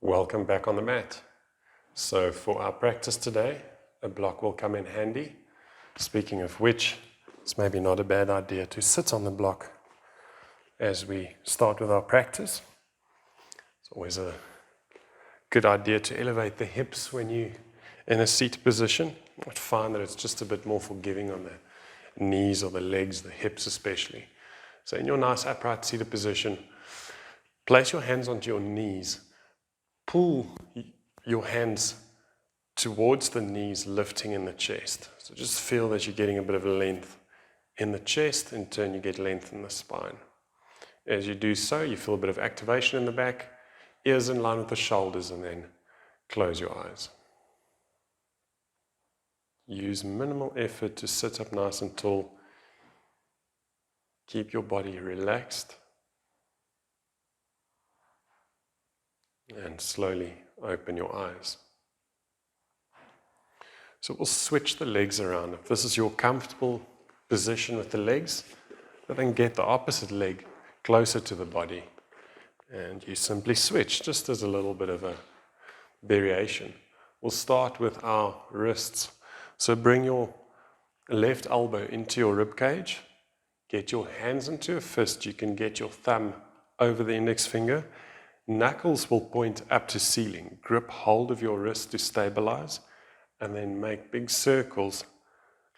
Welcome back on the mat. So for our practice today, a block will come in handy. Speaking of which, it's maybe not a bad idea to sit on the block as we start with our practice. It's always a good idea to elevate the hips when you're in a seated position. I find that it's just a bit more forgiving on the knees or the legs, the hips especially. So in your nice upright seated position, place your hands onto your knees. Pull your hands towards the knees, lifting in the chest. So just feel that you're getting a bit of length in the chest. In turn, you get length in the spine. As you do so, you feel a bit of activation in the back, ears in line with the shoulders, and then close your eyes. Use minimal effort to sit up nice and tall. Keep your body relaxed. And slowly open your eyes. So we'll switch the legs around. If this is your comfortable position with the legs, then get the opposite leg closer to the body. And you simply switch, just as a little bit of a variation. We'll start with our wrists. So bring your left elbow into your rib cage. Get your hands into a fist. You can get your thumb over the index finger. Knuckles will point up to ceiling. Grip hold of your wrist to stabilize, and then make big circles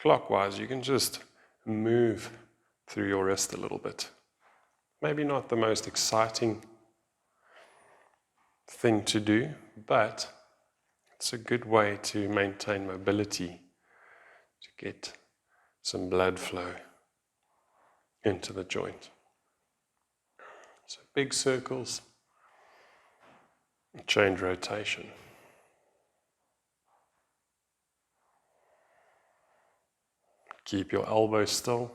clockwise. You can just move through your wrist a little bit. Maybe not the most exciting thing to do, but it's a good way to maintain mobility, to get some blood flow into the joint. So big circles. Change rotation. Keep your elbows still.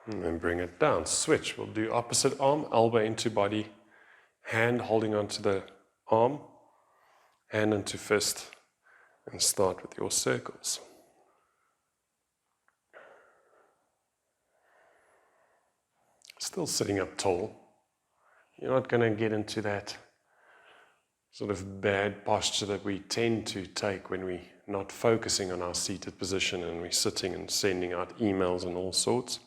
And then bring it down. Switch. We'll do opposite arm, elbow into body, hand holding onto the arm, hand into fist, and start with your circles. Still sitting up tall. You're not going to get into that sort of bad posture that we tend to take when we're not focusing on our seated position and we're sitting and sending out emails and all sorts.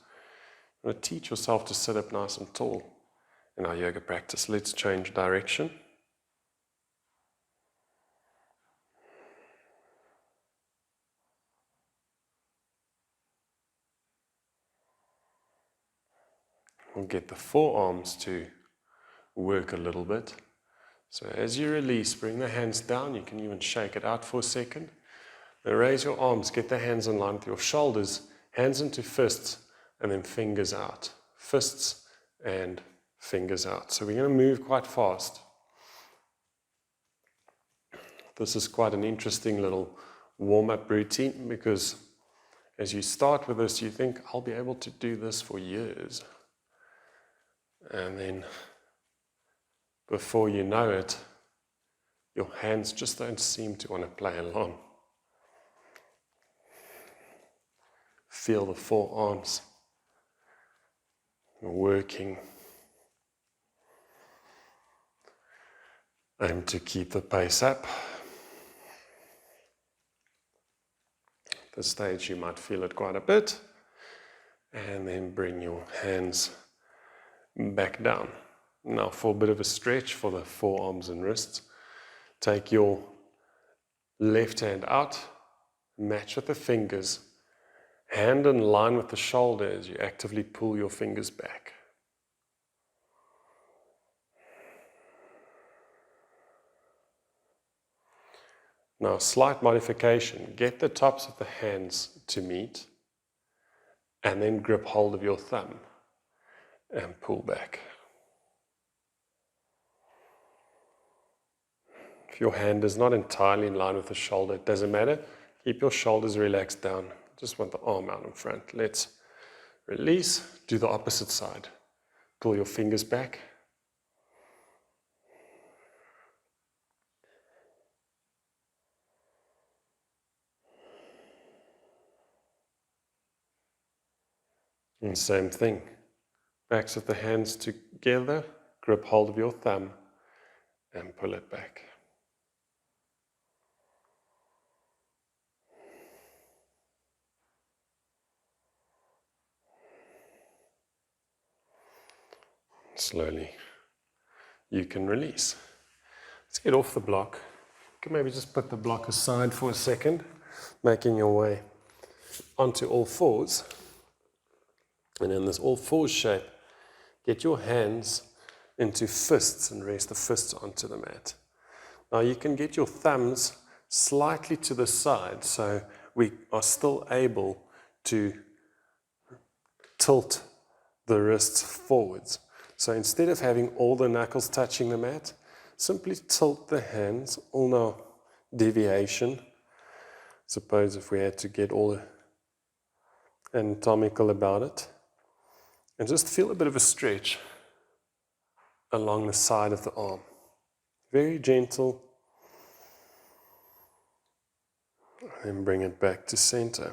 You're going to teach yourself to sit up nice and tall in our yoga practice. Let's change direction. We'll get the forearms to work a little bit. So as you release, bring the hands down. You can even shake it out for a second. Then raise your arms, get the hands in line with your shoulders, hands into fists, and then fingers out. Fists and fingers out. So we're going to move quite fast. This is quite an interesting little warm-up routine because as you start with this, you think, I'll be able to do this for years. And then before you know it, your hands just don't seem to want to play along. Feel the forearms working. Aim to keep the pace up. At this stage you might feel it quite a bit. And then bring your hands back down. Now for a bit of a stretch for the forearms and wrists, take your left hand out, match with the fingers, hand in line with the shoulder as you actively pull your fingers back. Now slight modification, get the tops of the hands to meet and then grip hold of your thumb and pull back. If your hand is not entirely in line with the shoulder, it doesn't matter. Keep your shoulders relaxed down. Just want the arm out in front. Let's release. Do the opposite side. Pull your fingers back. And same thing. Backs of the hands together, grip hold of your thumb and pull it back. Slowly, you can release. Let's get off the block. You can maybe just put the block aside for a second, making your way onto all fours. And in this all fours shape, get your hands into fists and rest the fists onto the mat. Now you can get your thumbs slightly to the side so we are still able to tilt the wrists forwards. So instead of having all the knuckles touching the mat, simply tilt the hands, all no deviation. Suppose if we had to get all anatomical about it, and just feel a bit of a stretch along the side of the arm. Very gentle. And bring it back to center.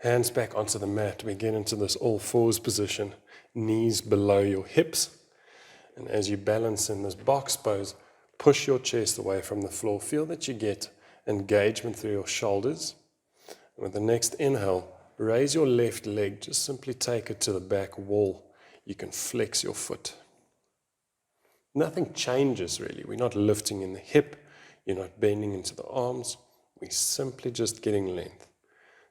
Hands back onto the mat. We get into this all fours position. Knees below your hips. And as you balance in this box pose, push your chest away from the floor. Feel that you get engagement through your shoulders. And with the next inhale, raise your left leg. Just simply take it to the back wall. You can flex your foot. Nothing changes really. We're not lifting in the hip. You're not bending into the arms. We're simply just getting length.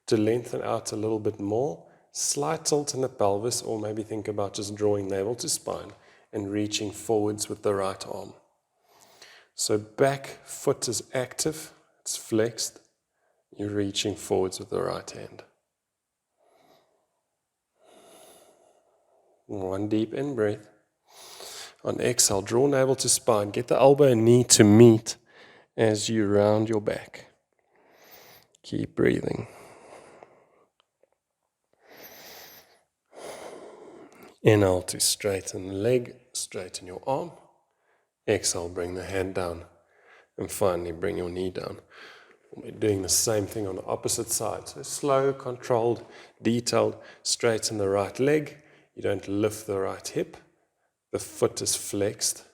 To lengthen out a little bit more, slight tilt in the pelvis, or maybe think about just drawing navel to spine and reaching forwards with the right arm. So back foot is active, it's flexed. You're reaching forwards with the right hand. One deep in breath. On exhale, draw navel to spine. Get the elbow and knee to meet as you round your back. Keep breathing. Inhale to straighten the leg, straighten your arm. Exhale, bring the hand down. And finally, bring your knee down. We're doing the same thing on the opposite side. So slow, controlled, detailed. Straighten the right leg. You don't lift the right hip. The foot is flexed.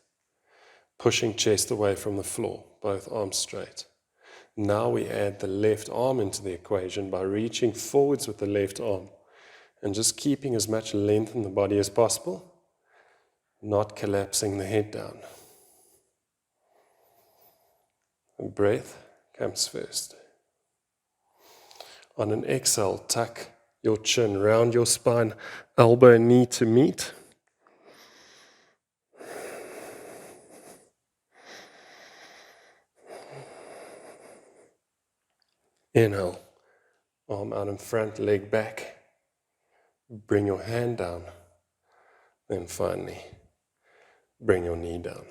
Pushing chest away from the floor. Both arms straight. Now we add the left arm into the equation by reaching forwards with the left arm. And just keeping as much length in the body as possible. Not collapsing the head down. And breath comes first. On an exhale, tuck your chin, round your spine, elbow and knee to meet. Inhale, arm out in front, leg back. Bring your hand down. Then finally, bring your knee down.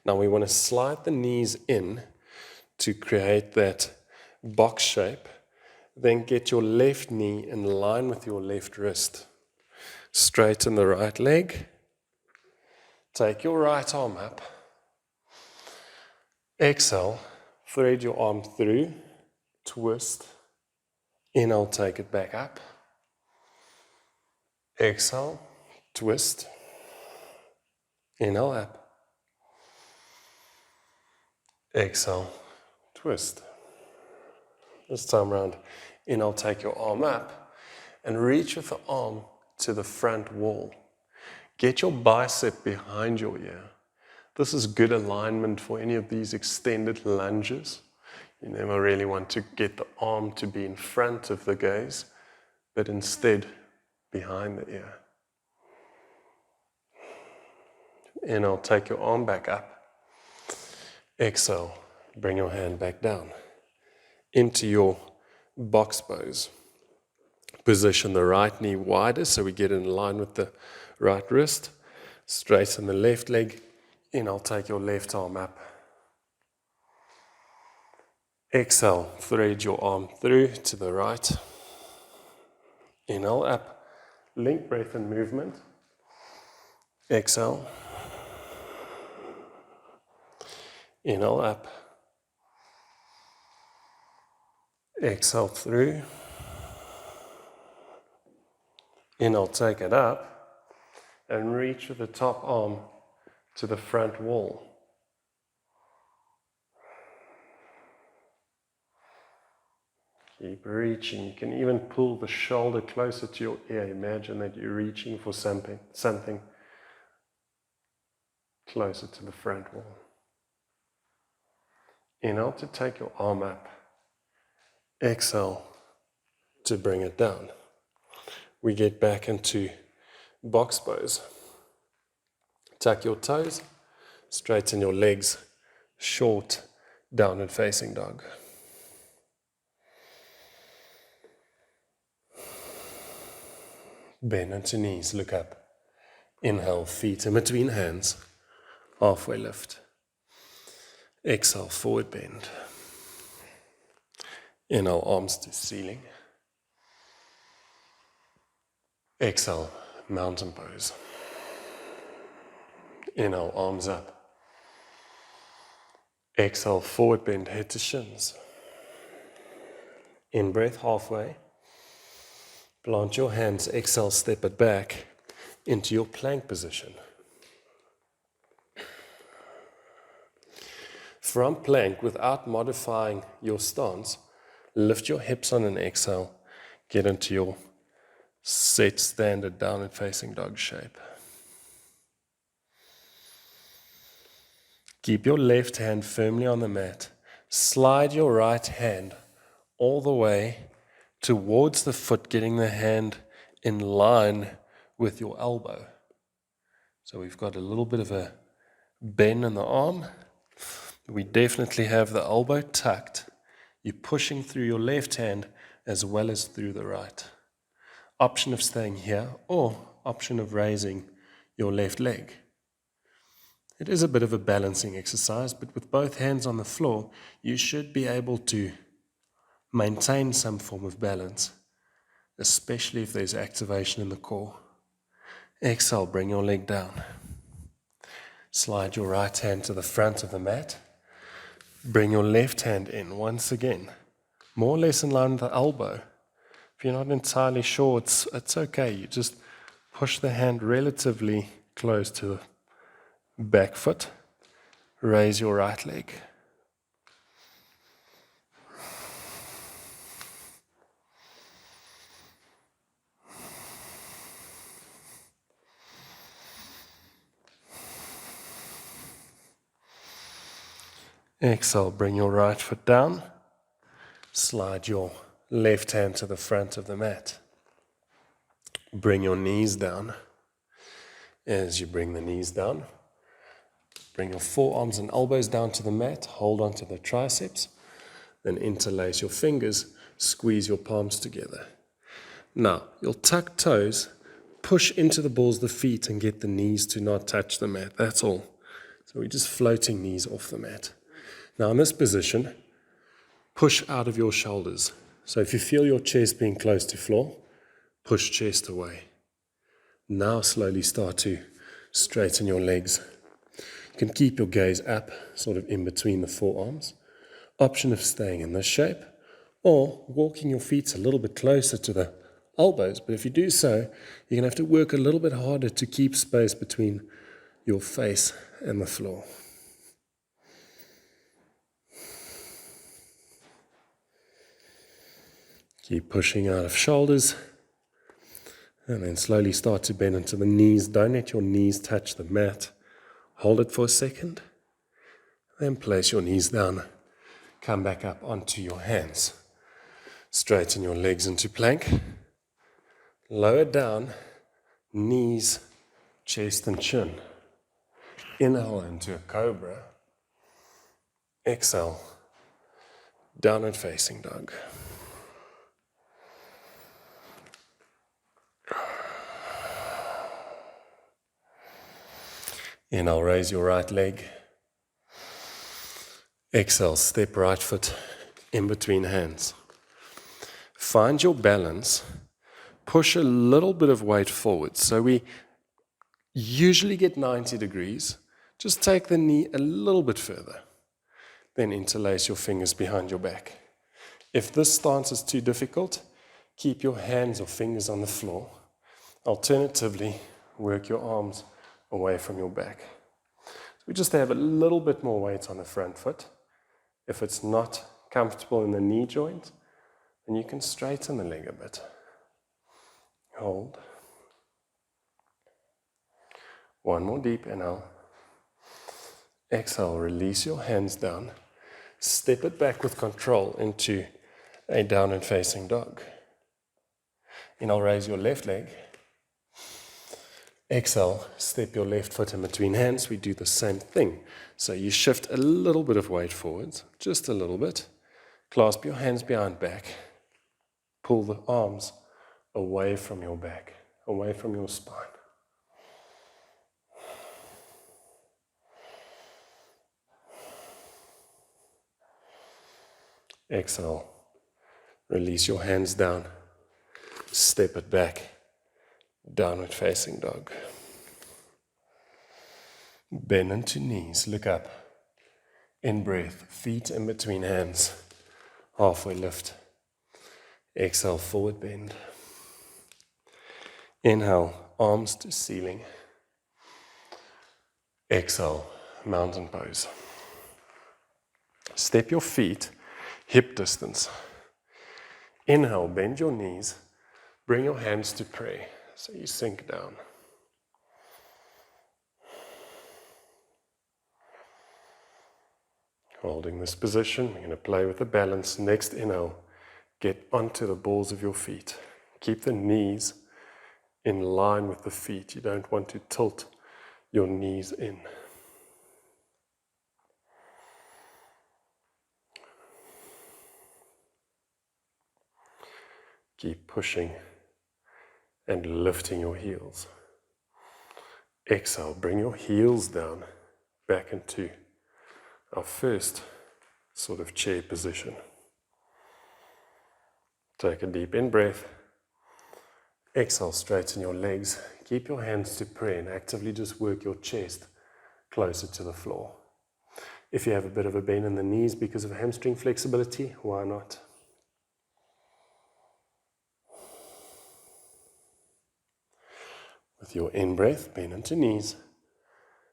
Now we want to slide the knees in to create that box shape. Then get your left knee in line with your left wrist. Straighten the right leg. Take your right arm up. Exhale, thread your arm through, twist. Inhale, take it back up. Exhale, twist. Inhale up. Exhale, twist. This time round, inhale, take your arm up and reach with the arm to the front wall. Get your bicep behind your ear. This is good alignment for any of these extended lunges. You never really want to get the arm to be in front of the gaze, but instead behind the ear. Inhale, take your arm back up. Exhale, bring your hand back down into your box pose. Position the right knee wider so we get in line with the right wrist. Straighten the left leg. Inhale, take your left arm up. Exhale, thread your arm through to the right. Inhale, up. Link breath and movement. Exhale. Inhale, up. Exhale through. Inhale, take it up and reach with the top arm to the front wall. Keep reaching. You can even pull the shoulder closer to your ear. Imagine that you're reaching for something closer to the front wall. Inhale to take your arm up. Exhale to bring it down. We get back into box pose. Tuck your toes, straighten your legs, short downward facing dog. Bend into knees, look up. Inhale, feet in between hands, halfway lift. Exhale, forward bend. Inhale, arms to ceiling. Exhale, mountain pose. Inhale, arms up. Exhale, forward bend, head to shins. In breath, halfway. Plant your hands, exhale, step it back into your plank position. From plank, without modifying your stance, lift your hips on an exhale, get into your set standard downward facing dog shape. Keep your left hand firmly on the mat. Slide your right hand all the way towards the foot, getting the hand in line with your elbow. So we've got a little bit of a bend in the arm. We definitely have the elbow tucked. You're pushing through your left hand as well as through the right. Option of staying here or option of raising your left leg. It is a bit of a balancing exercise, but with both hands on the floor, you should be able to maintain some form of balance, especially if there's activation in the core. Exhale, bring your leg down. Slide your right hand to the front of the mat. Bring your left hand in once again, more or less in line with the elbow. If you're not entirely sure, it's okay. You just push the hand relatively close to the back foot. Raise your right leg. Exhale, bring your right foot down. Slide your left hand to the front of the mat. Bring your knees down. As you bring the knees down, bring your forearms and elbows down to the mat. Hold on to the triceps. Then interlace your fingers. Squeeze your palms together. Now, you'll tuck toes, push into the balls of the feet and get the knees to not touch the mat. That's all. So we're just floating knees off the mat. Now in this position, push out of your shoulders. So if you feel your chest being close to floor, push chest away. Now slowly start to straighten your legs. You can keep your gaze up, sort of in between the forearms. Option of staying in this shape, or walking your feet a little bit closer to the elbows. But if you do so, you're going to have to work a little bit harder to keep space between your face and the floor. Keep pushing out of shoulders, and then slowly start to bend into the knees. Don't let your knees touch the mat. Hold it for a second, then place your knees down. Come back up onto your hands. Straighten your legs into plank. Lower down, knees, chest and chin. Inhale into a cobra. Exhale, downward facing dog. Inhale, raise your right leg. Exhale, step right foot in between hands. Find your balance. Push a little bit of weight forward. So we usually get 90 degrees. Just take the knee a little bit further. Then interlace your fingers behind your back. If this stance is too difficult, keep your hands or fingers on the floor Alternatively, work your arms away from your back. So we just have a little bit more weight on the front foot. If it's not comfortable in the knee joint, then you can straighten the leg a bit. Hold. One more deep inhale. Exhale, release your hands down. Step it back with control into a downward facing dog. Inhale, raise your left leg. Exhale, step your left foot in between hands. We do the same thing. So you shift a little bit of weight forwards, just a little bit. Clasp your hands behind back. Pull the arms away from your back, away from your spine. Exhale, release your hands down, step it back, downward facing dog. Bend into knees, look up. In breath, feet in between hands, halfway lift. Exhale, forward bend. Inhale, arms to ceiling. Exhale, mountain pose. Step your feet hip distance. Inhale, bend your knees, bring your hands to pray, so you sink down. Holding this position, we're going to play with the balance. Next inhale, get onto the balls of your feet. Keep the knees in line with the feet. You don't want to tilt your knees in. Keep pushing and lifting your heels. Exhale, bring your heels down, back into our first sort of chair position. Take a deep in-breath. Exhale, straighten your legs. Keep your hands to prayer and actively just work your chest closer to the floor. If you have a bit of a bend in the knees because of hamstring flexibility, why not? With your in-breath, bend into knees,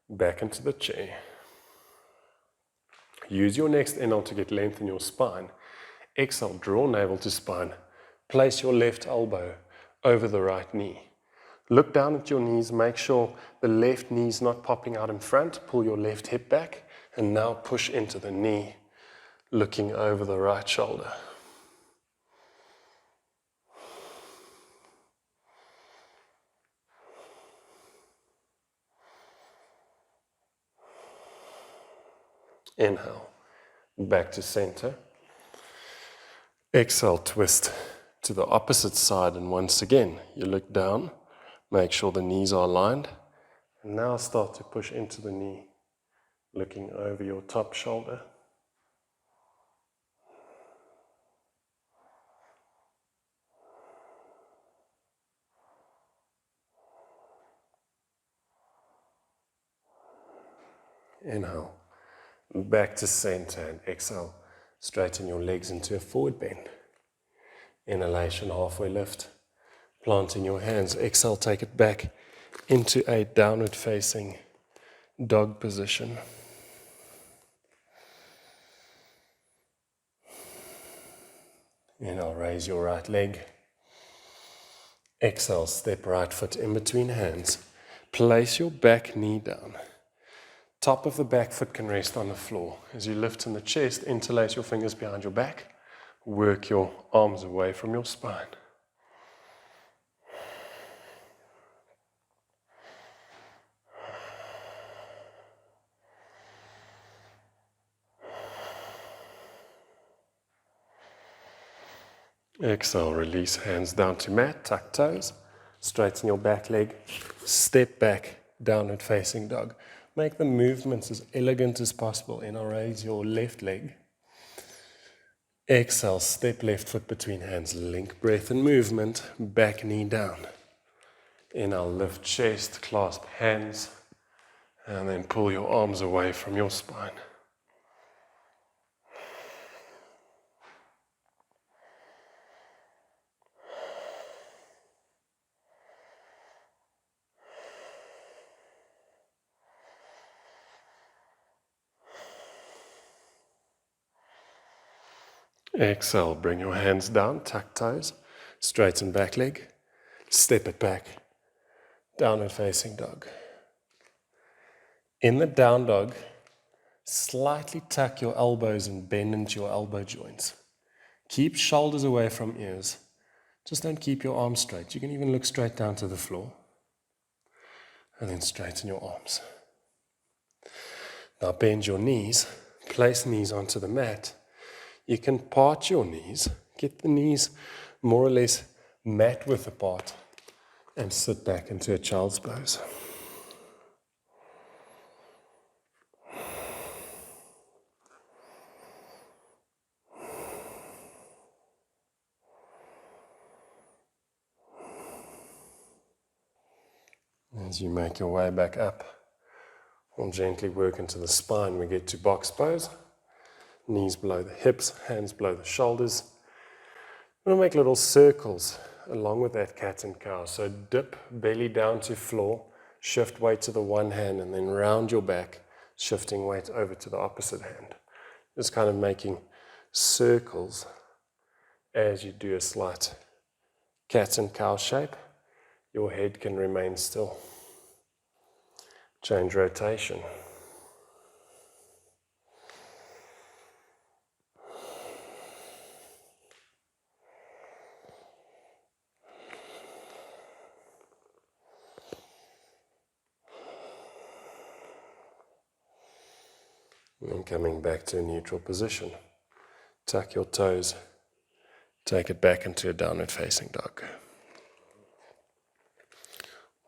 back into the chair. Use your next inhale to get length in your spine. Exhale, draw navel to spine. Place your left elbow over the right knee. Look down at your knees, make sure the left knee is not popping out in front. Pull your left hip back, and now push into the knee, looking over the right shoulder. Inhale, back to center. Exhale, twist to the opposite side, and once again, you look down, make sure the knees are aligned, and now start to push into the knee, looking over your top shoulder. Inhale, back to center, and exhale, straighten your legs into a forward bend. Inhalation, halfway lift, planting your hands. Exhale, take it back into a downward facing dog position. Inhale, raise your right leg. Exhale, step right foot in between hands. Place your back knee down. Top of the back foot can rest on the floor. As you lift in the chest, interlace your fingers behind your back. Work your arms away from your spine. Exhale, release hands down to mat, tuck toes. Straighten your back leg. Step back, downward facing dog. Make the movements as elegant as possible. Inhale, raise your left leg. Exhale, step left foot between hands. Link breath and movement. Back knee down. Inhale, lift chest, clasp hands, and then pull your arms away from your spine. Exhale, bring your hands down, tuck toes, straighten back leg, step it back, downward facing dog. In the down dog, slightly tuck your elbows and bend into your elbow joints. Keep shoulders away from ears. Just don't keep your arms straight. You can even look straight down to the floor. And then straighten your arms. Now bend your knees, place knees onto the mat. You can part your knees, get the knees more or less mat width apart, and sit back into a child's pose. As you make your way back up, we'll gently work into the spine. We get to box pose. Knees below the hips, hands below the shoulders. We're going to make little circles along with that cat and cow. So dip belly down to floor, shift weight to the one hand, and then round your back, shifting weight over to the opposite hand. Just kind of making circles as you do a slight cat and cow shape. Your head can remain still. Change rotation. And then coming back to a neutral position. Tuck your toes. Take it back into a downward facing dog.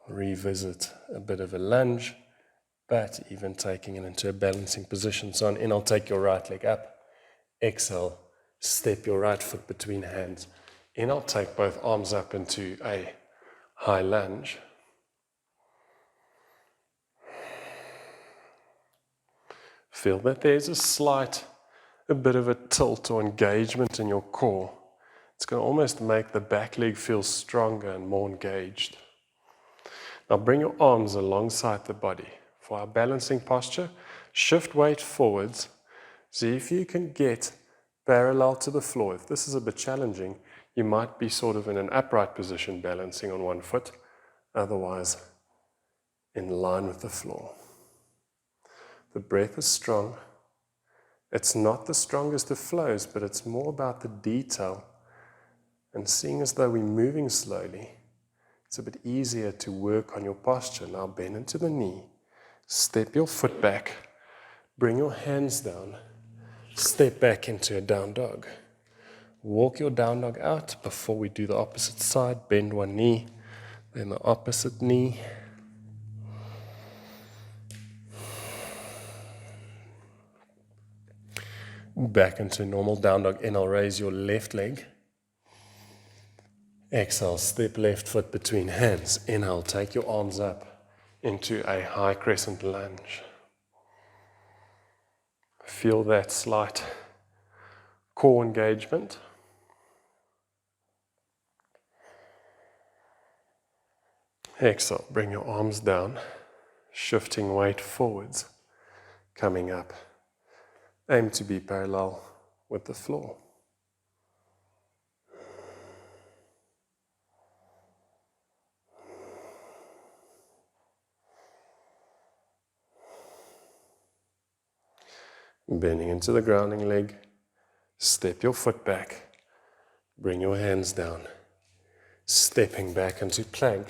Revisit a bit of a lunge, but even taking it into a balancing position. So on in, I'll take your right leg up. Exhale, step your right foot between hands. In, I'll take both arms up into a high lunge. Feel that there's a bit of a tilt or engagement in your core. It's going to almost make the back leg feel stronger and more engaged. Now bring your arms alongside the body. For our balancing posture, shift weight forwards. See if you can get parallel to the floor. If this is a bit challenging, you might be sort of in an upright position balancing on one foot, otherwise in line with the floor. The breath is strong. It's not the strongest of flows, but it's more about the detail. And seeing as though we're moving slowly, it's a bit easier to work on your posture. Now bend into the knee. Step your foot back. Bring your hands down. Step back into a down dog. Walk your down dog out before we do the opposite side. Bend one knee, then the opposite knee. Back into normal down dog. And I'll raise your left leg. Exhale, step left foot between hands. Inhale, take your arms up into a high crescent lunge. Feel that slight core engagement. Exhale, bring your arms down, shifting weight forwards, coming up. Aim to be parallel with the floor. Bending into the grounding leg, step your foot back, bring your hands down, stepping back into plank,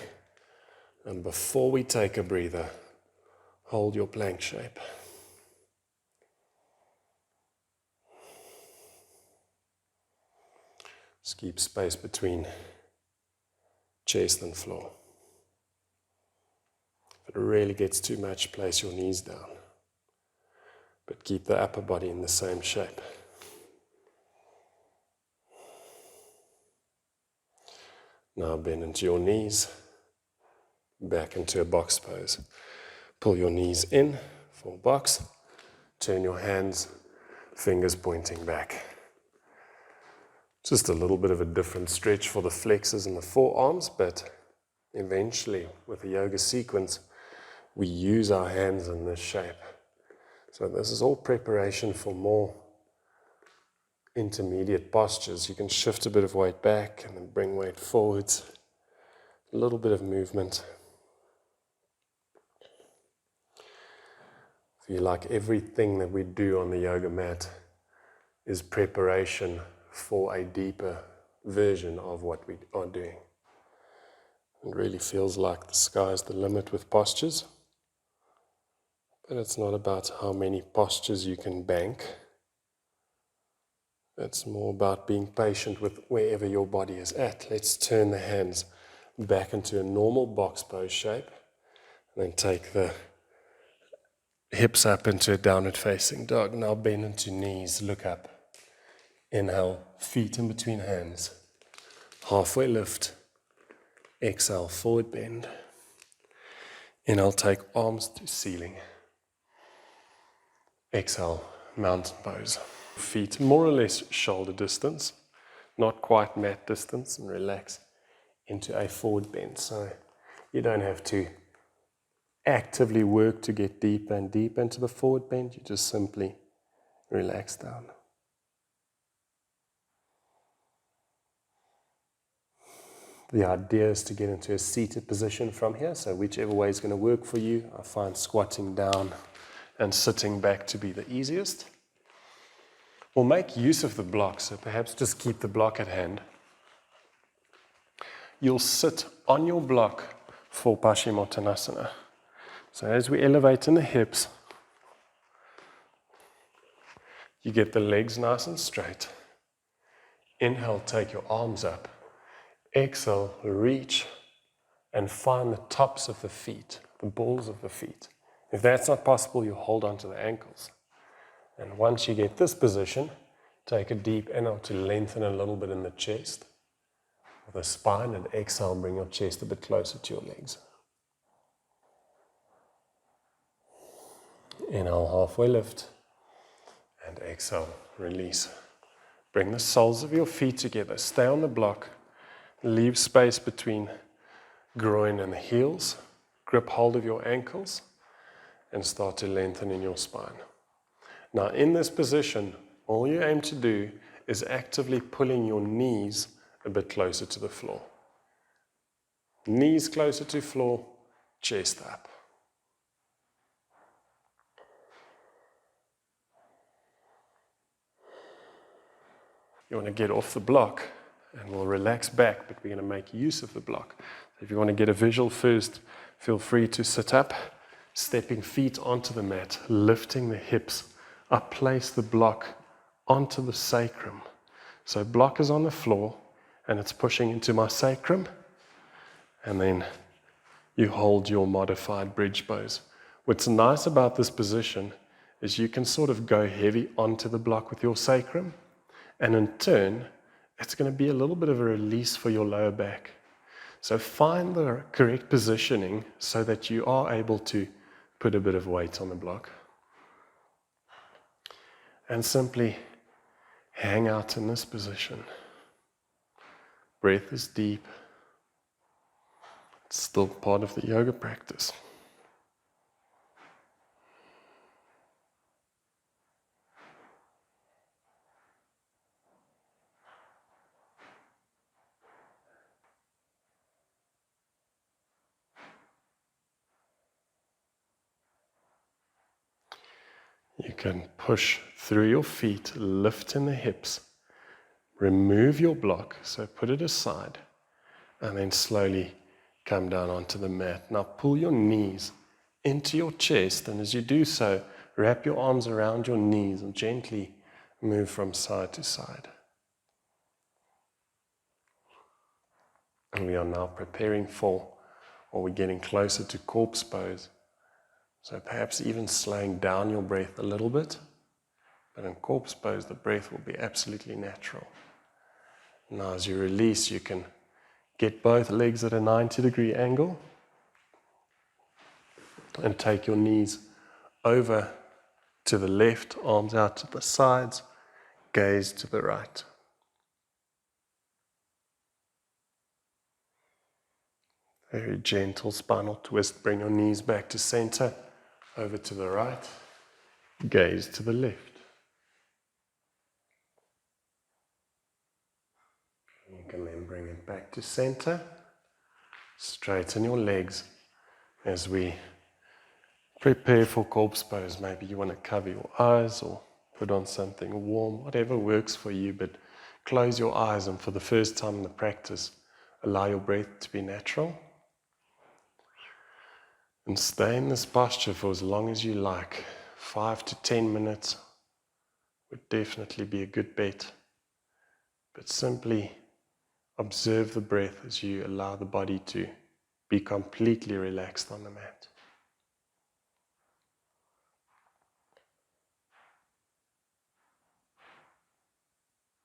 and before we take a breather, hold your plank shape. Just keep space between chest and floor. If it really gets too much, place your knees down. But keep the upper body in the same shape. Now bend into your knees, back into a box pose. Pull your knees in for box. Turn your hands, fingers pointing back. Just a little bit of a different stretch for the flexors and the forearms, but eventually with the yoga sequence, we use our hands in this shape. So this is all preparation for more intermediate postures. You can shift a bit of weight back and then bring weight forwards. A little bit of movement. I feel like everything that we do on the yoga mat is preparation for a deeper version of what we are doing. It really feels like the sky's the limit with postures. But it's not about how many postures you can bank. It's more about being patient with wherever your body is at. Let's turn the hands back into a normal box pose shape. And then take the hips up into a downward facing dog. Now bend into knees, look up. Inhale, feet in between hands. Halfway lift. Exhale, forward bend. Inhale, take arms to ceiling. Exhale, mountain pose. Feet more or less shoulder distance, not quite mat distance, and relax into a forward bend. So you don't have to actively work to get deeper and deeper into the forward bend. You just simply relax down. The idea is to get into a seated position from here, so whichever way is going to work for you. I find squatting down and sitting back to be the easiest. We'll make use of the block, so perhaps just keep the block at hand. You'll sit on your block for Paschimottanasana. So as we elevate in the hips, you get the legs nice and straight. Inhale, take your arms up. Exhale, reach and find the tops of the feet, the balls of the feet. If that's not possible, you hold on to the ankles. And once you get this position, take a deep inhale to lengthen a little bit in the chest, the spine, and exhale, bring your chest a bit closer to your legs. Inhale, halfway lift, and exhale, release. Bring the soles of your feet together, stay on the block, leave space between groin and the heels, grip hold of your ankles, and start to lengthen in your spine. Now in this position, all you aim to do is actively pulling your knees a bit closer to the floor. Knees closer to floor, chest up. You want to get off the block and we'll relax back, but we're going to make use of the block. If you want to get a visual first, feel free to sit up, stepping feet onto the mat, lifting the hips. I place the block onto the sacrum. So block is on the floor and it's pushing into my sacrum, and then you hold your modified bridge pose. What's nice about this position is you can sort of go heavy onto the block with your sacrum, and in turn it's going to be a little bit of a release for your lower back. So find the correct positioning so that you are able to put a bit of weight on the block. And simply hang out in this position. Breath is deep. It's still part of the yoga practice. You can push through your feet, lift in the hips, remove your block, so put it aside, and then slowly come down onto the mat. Now pull your knees into your chest, and as you do so, wrap your arms around your knees and gently move from side to side. And we are now preparing for, or we're getting closer to corpse pose. So perhaps even slowing down your breath a little bit, but in corpse pose the breath will be absolutely natural. Now as you release, you can get both legs at a 90-degree angle and take your knees over to the left, arms out to the sides, gaze to the right. Very gentle spinal twist, bring your knees back to center, over to the right, gaze to the left. Bring it back to center. Straighten your legs as we prepare for corpse pose. Maybe you want to cover your eyes or put on something warm, whatever works for you, but close your eyes and for the first time in the practice, allow your breath to be natural. And stay in this posture for as long as you like. 5 to 10 minutes would definitely be a good bet. But simply observe the breath as you allow the body to be completely relaxed on the mat.